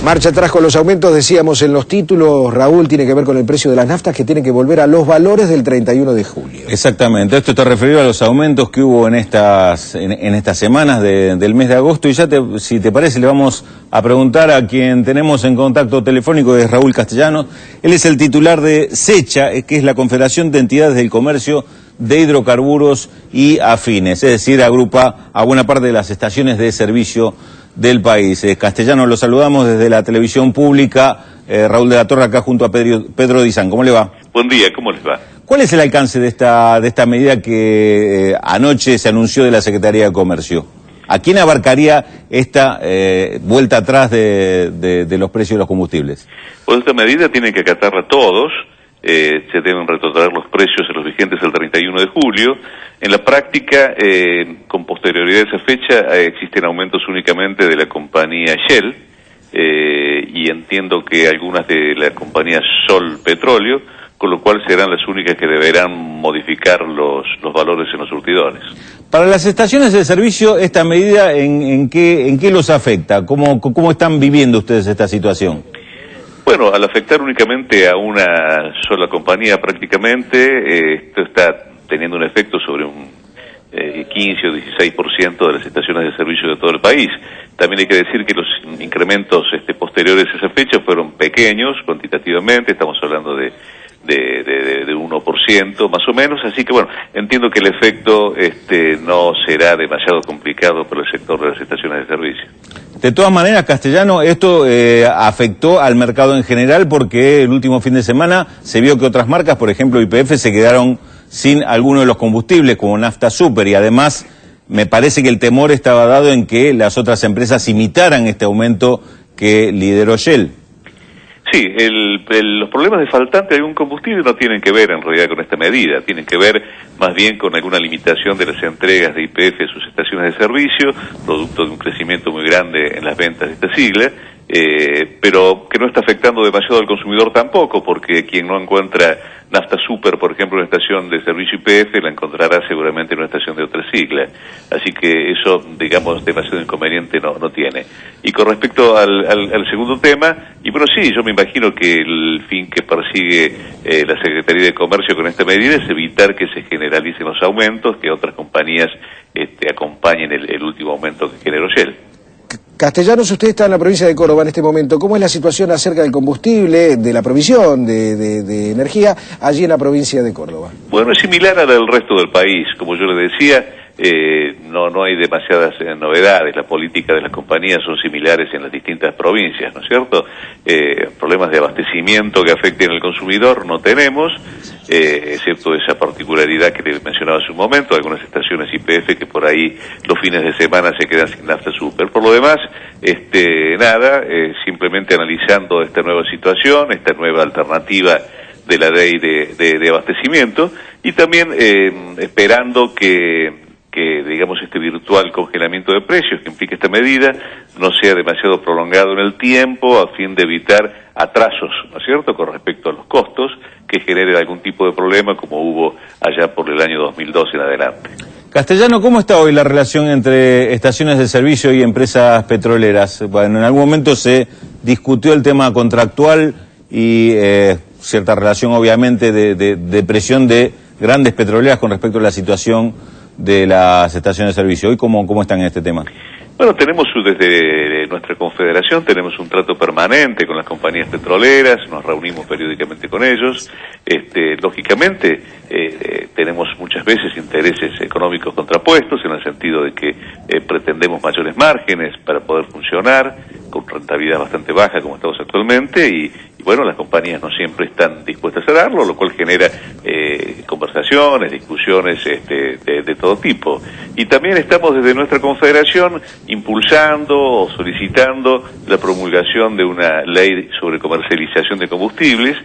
Marcha atrás con los aumentos, decíamos en los títulos, Raúl, tiene que ver con el precio de las naftas que tiene que volver a los valores del 31 de julio. Exactamente, esto está referido a los aumentos que hubo en estas semanas del mes de agosto y ya si te parece le vamos a preguntar a quien tenemos en contacto telefónico, es Raúl Castellanos. Él es el titular de SECHA, que es la Confederación de Entidades del Comercio de Hidrocarburos y Afines, es decir, agrupa a buena parte de las estaciones de servicio del país. Castellanos, lo saludamos desde la televisión pública. Raúl de la Torre, acá junto a Pedro Dizán. ¿Cómo le va? Buen día, ¿cómo les va? ¿Cuál es el alcance de esta medida que anoche se anunció de la Secretaría de Comercio? ¿A quién abarcaría esta vuelta atrás de los precios de los combustibles? Pues esta medida tienen que acatarla todos. Se deben retrotraer los precios a los vigentes el 31 de julio. En la práctica, con posterioridad a esa fecha, existen aumentos únicamente de la compañía Shell, y entiendo que algunas de la compañía Sol Petróleo, con lo cual serán las únicas que deberán modificar los valores en los surtidores. Para las estaciones de servicio, ¿esta medida en qué los afecta? ¿Cómo están viviendo ustedes esta situación? Bueno, al afectar únicamente a una sola compañía prácticamente, esto está teniendo un efecto sobre un 15 o 16% de las estaciones de servicio de todo el país. También hay que decir que los incrementos posteriores a esa fecha fueron pequeños cuantitativamente, estamos hablando de 1% más o menos, así que bueno, entiendo que el efecto no será demasiado complicado para el sector de las estaciones de servicio. De todas maneras, Castellano, esto afectó al mercado en general porque el último fin de semana se vio que otras marcas, por ejemplo YPF, se quedaron sin alguno de los combustibles como Nafta Super, y además me parece que el temor estaba dado en que las otras empresas imitaran este aumento que lideró Shell. Sí, los problemas de faltante de algún combustible no tienen que ver en realidad con esta medida, tienen que ver más bien con alguna limitación de las entregas de YPF a sus estaciones de servicio, producto de un crecimiento muy grande en las ventas de esta sigla, pero que no está afectando demasiado al consumidor tampoco, porque quien no encuentra Nafta Super, por ejemplo, en una estación de servicio YPF, la encontrará seguramente en una estación de otra sigla. Así que eso, digamos, demasiado inconveniente no tiene. Y con respecto al segundo tema, y bueno, sí, yo me imagino que el fin que persigue la Secretaría de Comercio con esta medida es evitar que se generalicen los aumentos, que otras compañías acompañen el último aumento que generó Shell. Castellanos, usted está en la provincia de Córdoba en este momento. ¿Cómo es la situación acerca del combustible, de la provisión de energía allí en la provincia de Córdoba? Bueno, es similar a la del resto del país. Como yo le decía, no hay demasiadas novedades. La política de las compañías son similares en las distintas provincias, ¿no es cierto? Problemas de abastecimiento que afecten al consumidor no tenemos, excepto esa particularidad que le mencionaba hace un momento, algunas estaciones YPF que por ahí los fines de semana se quedan sin Nafta Super. Por lo demás, nada, simplemente analizando esta nueva situación, esta nueva alternativa de la ley de abastecimiento, y también esperando que digamos este virtual congelamiento de precios que implica esta medida no sea demasiado prolongado en el tiempo, a fin de evitar atrasos, ¿no es cierto?, con respecto a los costos que generen algún tipo de problema como hubo allá por el año 2012 en adelante. Castellano, ¿cómo está hoy la relación entre estaciones de servicio y empresas petroleras? Bueno, en algún momento se discutió el tema contractual y cierta relación obviamente de presión de grandes petroleras con respecto a la situación de las estaciones de servicio. ¿Hoy cómo están en este tema? Bueno, tenemos desde nuestra confederación, tenemos un trato permanente con las compañías petroleras, nos reunimos periódicamente con ellos. Lógicamente, tenemos muchas veces intereses económicos contrapuestos, en el sentido de que pretendemos mayores márgenes para poder funcionar, con rentabilidad bastante baja como estamos actualmente, y bueno, las compañías no siempre están dispuestas a darlo, lo cual genera conversaciones, discusiones de todo tipo. Y también estamos desde nuestra confederación impulsando o solicitando la promulgación de una ley sobre comercialización de combustibles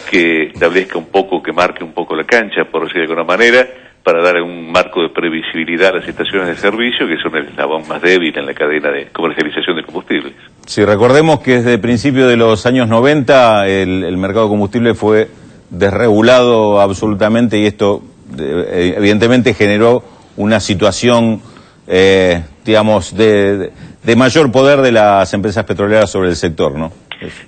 que establezca un poco, que marque un poco la cancha, por decirlo de alguna manera, para dar un marco de previsibilidad a las estaciones de servicio, que son el eslabón más débil en la cadena de comercialización de combustibles. Sí, recordemos que desde principios de los años 90 el mercado de combustible fue desregulado absolutamente, y esto evidentemente generó una situación, digamos, de de mayor poder de las empresas petroleras sobre el sector, ¿no?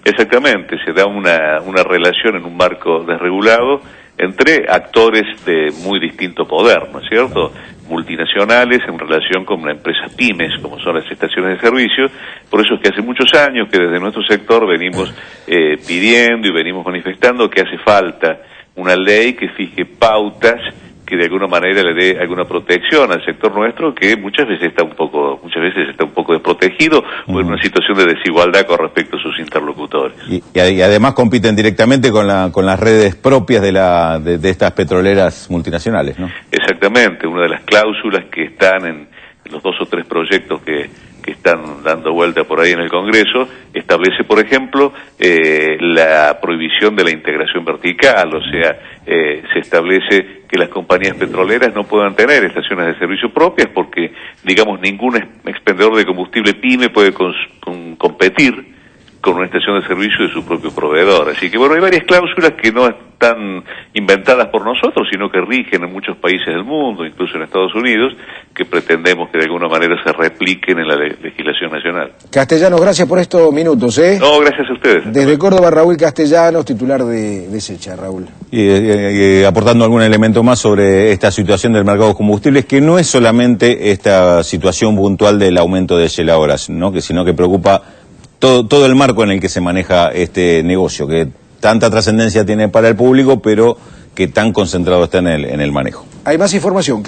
Exactamente, se da una relación en un marco desregulado entre actores de muy distinto poder, ¿no es cierto? Multinacionales en relación con empresas pymes, como son las estaciones de servicio. Por eso es que hace muchos años que desde nuestro sector venimos pidiendo y venimos manifestando que hace falta una ley que fije pautas que de alguna manera le dé alguna protección al sector nuestro, que muchas veces está un poco desprotegido o en una situación de desigualdad con respecto a sus interlocutores. Y además compiten directamente con las redes propias de estas petroleras multinacionales, ¿no? Exactamente, una de las cláusulas que están en los 2 o 3 proyectos que están dando vuelta por ahí en el Congreso, establece, por ejemplo, la prohibición de la integración vertical, o sea, se establece que las compañías petroleras no puedan tener estaciones de servicio propias porque, digamos, ningún expendedor de combustible pyme puede competir con una estación de servicio de su propio proveedor. Así que, bueno, hay varias cláusulas que no están inventadas por nosotros, sino que rigen en muchos países del mundo, incluso en Estados Unidos, que pretendemos que de alguna manera se repliquen en la legislación nacional. Castellanos, gracias por estos minutos, ¿eh? No, gracias a ustedes. Desde Córdoba, Raúl Castellanos, titular de SECHA, Raúl. Y aportando algún elemento más sobre esta situación del mercado de combustibles, que no es solamente esta situación puntual del aumento de Shell ahora, ¿no? Sino que preocupa todo el marco en el que se maneja este negocio, que tanta trascendencia tiene para el público, pero que tan concentrado está en el manejo. Hay más información.